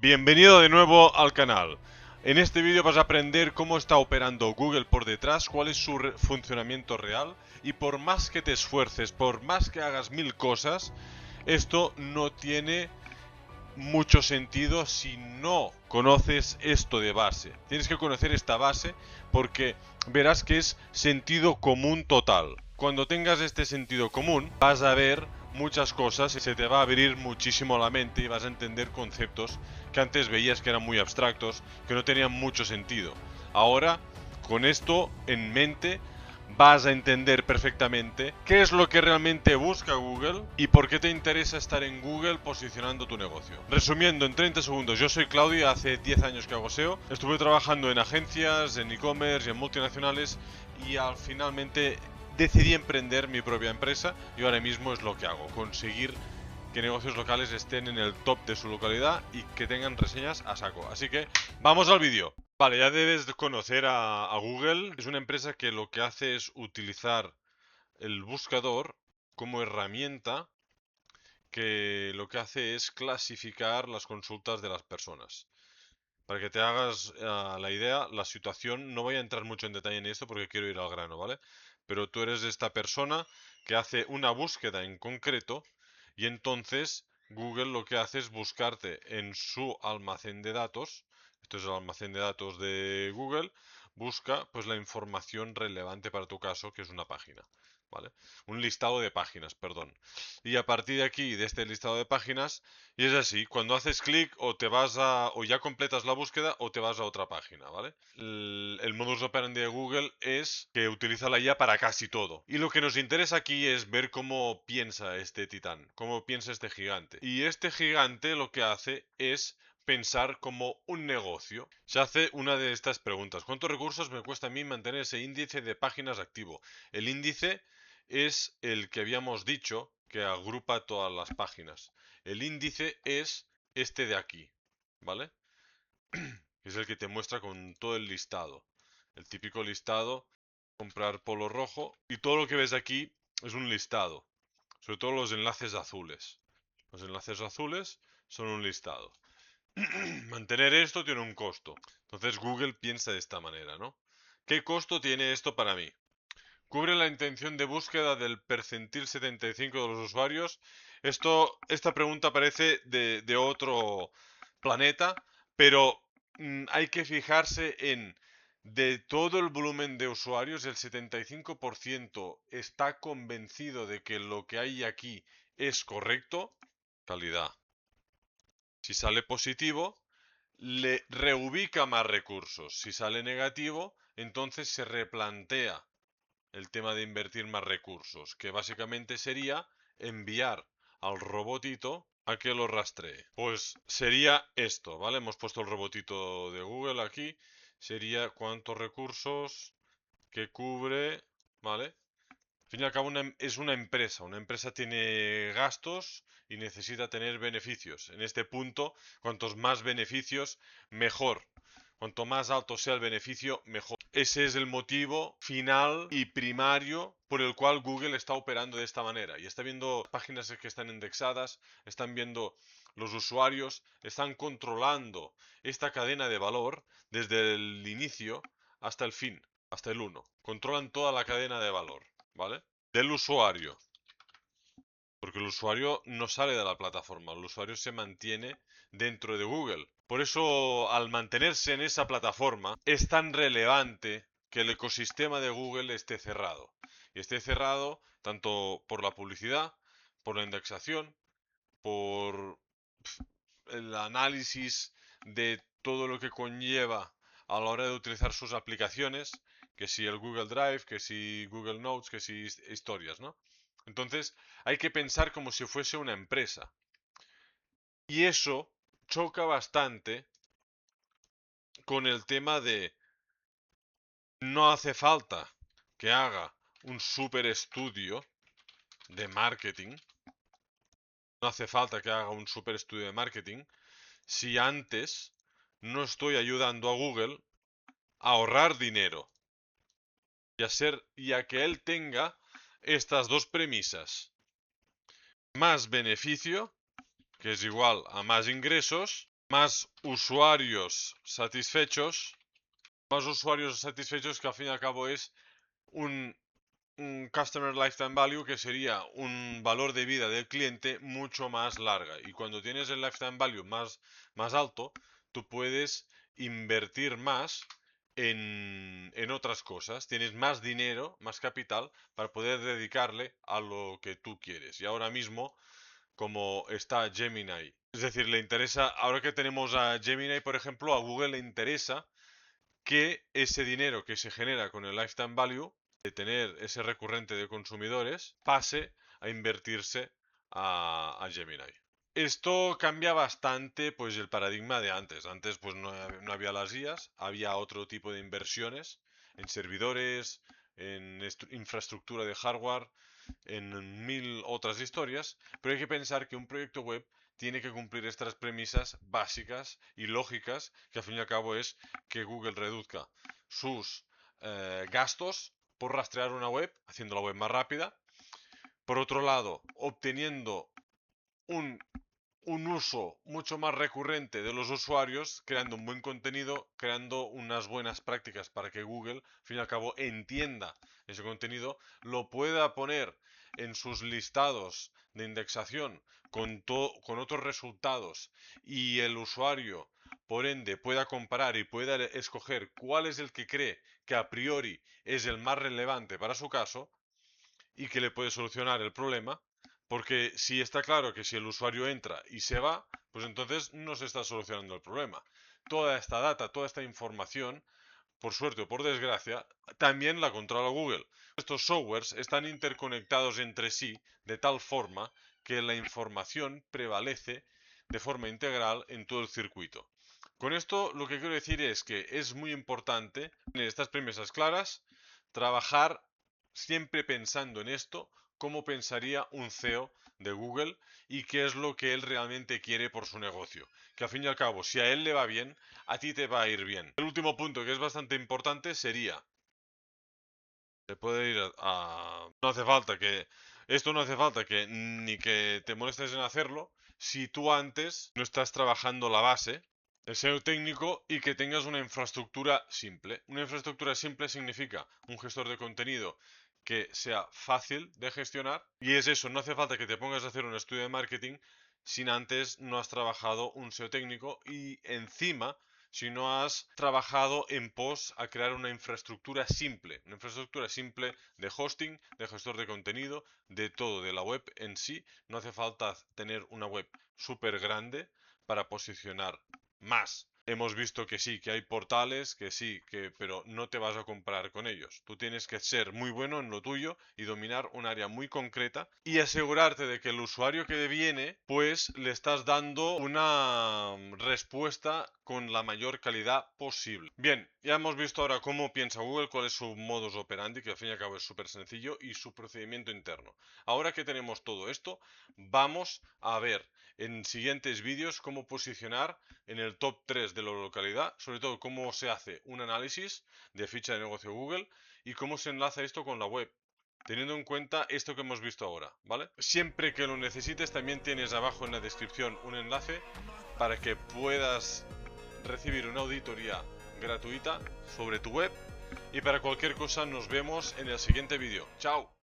Bienvenido de nuevo al canal. En este vídeo vas a aprender cómo está operando Google por detrás, cuál es su funcionamiento real y por más que te esfuerces, por más que hagas mil cosas, esto no tiene mucho sentido si no conoces esto de base. Tienes que conocer esta base porque verás que es sentido común total. Cuando tengas este sentido común vas a ver muchas cosas y se te va a abrir muchísimo la mente y vas a entender conceptos que antes veías que eran muy abstractos, que no tenían mucho sentido. Ahora, con esto en mente, vas a entender perfectamente qué es lo que realmente busca Google y por qué te interesa estar en Google posicionando tu negocio. Resumiendo en 30 segundos, yo soy Claudio y hace 10 años que hago SEO. Estuve trabajando en agencias, en e-commerce y en multinacionales y finalmente decidí emprender mi propia empresa y ahora mismo es lo que hago, conseguir que negocios locales estén en el top de su localidad y que tengan reseñas a saco. Así que vamos al vídeo. Vale, ya debes de conocer a Google. Es una empresa que lo que hace es utilizar el buscador como herramienta que lo que hace es clasificar las consultas de las personas. Para que te hagas la idea, la situación, no voy a entrar mucho en detalle en esto porque quiero ir al grano, ¿vale? Pero tú eres esta persona que hace una búsqueda en concreto y entonces Google lo que hace es buscarte en su almacén de datos. Esto es el almacén de datos de Google. Busca pues la información relevante para tu caso, que es una página, ¿vale? Un listado de páginas, perdón. Y a partir de aquí, de este listado de páginas, y es así, cuando haces clic o te vas a, o ya completas la búsqueda o te vas a otra página, ¿vale? El modus operandi de Google es que utiliza la IA para casi todo. Y lo que nos interesa aquí es ver cómo piensa este titán, cómo piensa este gigante. Y este gigante lo que hace es pensar como un negocio. Se hace una de estas preguntas. ¿Cuántos recursos me cuesta a mí mantener ese índice de páginas activo? El índice es el que habíamos dicho que agrupa todas las páginas. El índice es este de aquí, ¿vale? Es el que te muestra con todo el listado. El típico listado, comprar polo rojo. Y todo lo que ves aquí es un listado. Sobre todo los enlaces azules. Los enlaces azules son un listado. Mantener esto tiene un costo. Entonces Google piensa de esta manera, ¿no? ¿Qué costo tiene esto para mí? Cubre la intención de búsqueda del percentil 75 de los usuarios. Esta pregunta parece de otro planeta, pero hay que fijarse en de todo el volumen de usuarios, el 75% está convencido de que lo que hay aquí es correcto. Calidad. Si sale positivo, le reubica más recursos. Si sale negativo, entonces se replantea el tema de invertir más recursos, que básicamente sería enviar al robotito a que lo rastree. Pues sería esto, ¿vale? Hemos puesto el robotito de Google aquí. Sería cuántos recursos que cubre, ¿vale? Al fin y al cabo es una empresa. Una empresa tiene gastos y necesita tener beneficios. En este punto, cuantos más beneficios, mejor. Cuanto más alto sea el beneficio, mejor. Ese es el motivo final y primario por el cual Google está operando de esta manera. Y está viendo páginas que están indexadas, están viendo los usuarios, están controlando esta cadena de valor desde el inicio hasta el fin, hasta el 1. Controlan toda la cadena de valor, ¿vale? Del usuario. Porque el usuario no sale de la plataforma, el usuario se mantiene dentro de Google. Por eso, al mantenerse en esa plataforma, es tan relevante que el ecosistema de Google esté cerrado. Y esté cerrado tanto por la publicidad, por la indexación, por el análisis de todo lo que conlleva a la hora de utilizar sus aplicaciones, que si el Google Drive, que si Google Notes, que si historias, ¿no? Entonces, hay que pensar como si fuese una empresa. Y eso choca bastante con el tema de no hace falta que haga un super estudio de marketing. No hace falta que haga un super estudio de marketing si antes no estoy ayudando a Google a ahorrar dinero y a que él tenga estas dos premisas. Más beneficio, que es igual a más ingresos, más usuarios satisfechos, que al fin y al cabo es un Customer Lifetime Value, que sería un valor de vida del cliente mucho más larga. Y cuando tienes el Lifetime Value más alto, tú puedes invertir más en otras cosas. Tienes más dinero, más capital para poder dedicarle a lo que tú quieres. Y ahora mismo, como está Gemini, es decir, le interesa, ahora que tenemos a Gemini, por ejemplo, a Google le interesa que ese dinero que se genera con el lifetime value, de tener ese recurrente de consumidores, pase a invertirse a Gemini. Esto cambia bastante pues el paradigma de antes. Antes pues no había las IAs, había otro tipo de inversiones en servidores, en infraestructura de hardware, en mil otras historias, pero hay que pensar que un proyecto web tiene que cumplir estas premisas básicas y lógicas, que al fin y al cabo es que Google reduzca sus gastos por rastrear una web, haciendo la web más rápida. Por otro lado, obteniendo un un uso mucho más recurrente de los usuarios, creando un buen contenido, creando unas buenas prácticas para que Google, al fin y al cabo, entienda ese contenido, lo pueda poner en sus listados de indexación con otros resultados y el usuario, por ende, pueda comparar y pueda escoger cuál es el que cree que a priori es el más relevante para su caso y que le puede solucionar el problema. Porque si está claro que si el usuario entra y se va, pues entonces no se está solucionando el problema. Toda esta data, toda esta información, por suerte o por desgracia, también la controla Google. Estos softwares están interconectados entre sí de tal forma que la información prevalece de forma integral en todo el circuito. Con esto lo que quiero decir es que es muy importante tener estas premisas claras, trabajar siempre pensando en esto, cómo pensaría un CEO de Google y qué es lo que él realmente quiere por su negocio. Que al fin y al cabo, si a él le va bien, a ti te va a ir bien. El último punto que es bastante importante sería, se puede ir no hace falta que, esto no hace falta que ni que te molestes en hacerlo, si tú antes no estás trabajando la base, el SEO técnico y que tengas una infraestructura simple. Una infraestructura simple significa un gestor de contenido que sea fácil de gestionar y es eso, no hace falta que te pongas a hacer un estudio de marketing si antes no has trabajado un SEO técnico y encima si no has trabajado en pos a crear una infraestructura simple de hosting, de gestor de contenido, de todo, de la web en sí. No hace falta tener una web súper grande para posicionar más. Hemos visto que sí, que hay portales, que sí, pero no te vas a comparar con ellos. Tú tienes que ser muy bueno en lo tuyo y dominar un área muy concreta y asegurarte de que el usuario que viene, pues le estás dando una respuesta con la mayor calidad posible. Bien, ya hemos visto ahora cómo piensa Google, cuál es su modus operandi, que al fin y al cabo es súper sencillo, y su procedimiento interno. Ahora que tenemos todo esto, vamos a ver en siguientes vídeos cómo posicionar en el top 3 de la localidad, sobre todo cómo se hace un análisis de ficha de negocio Google y cómo se enlaza esto con la web, teniendo en cuenta esto que hemos visto ahora, ¿vale? Siempre que lo necesites también tienes abajo en la descripción un enlace para que puedas recibir una auditoría gratuita sobre tu web y para cualquier cosa nos vemos en el siguiente vídeo. ¡Chao!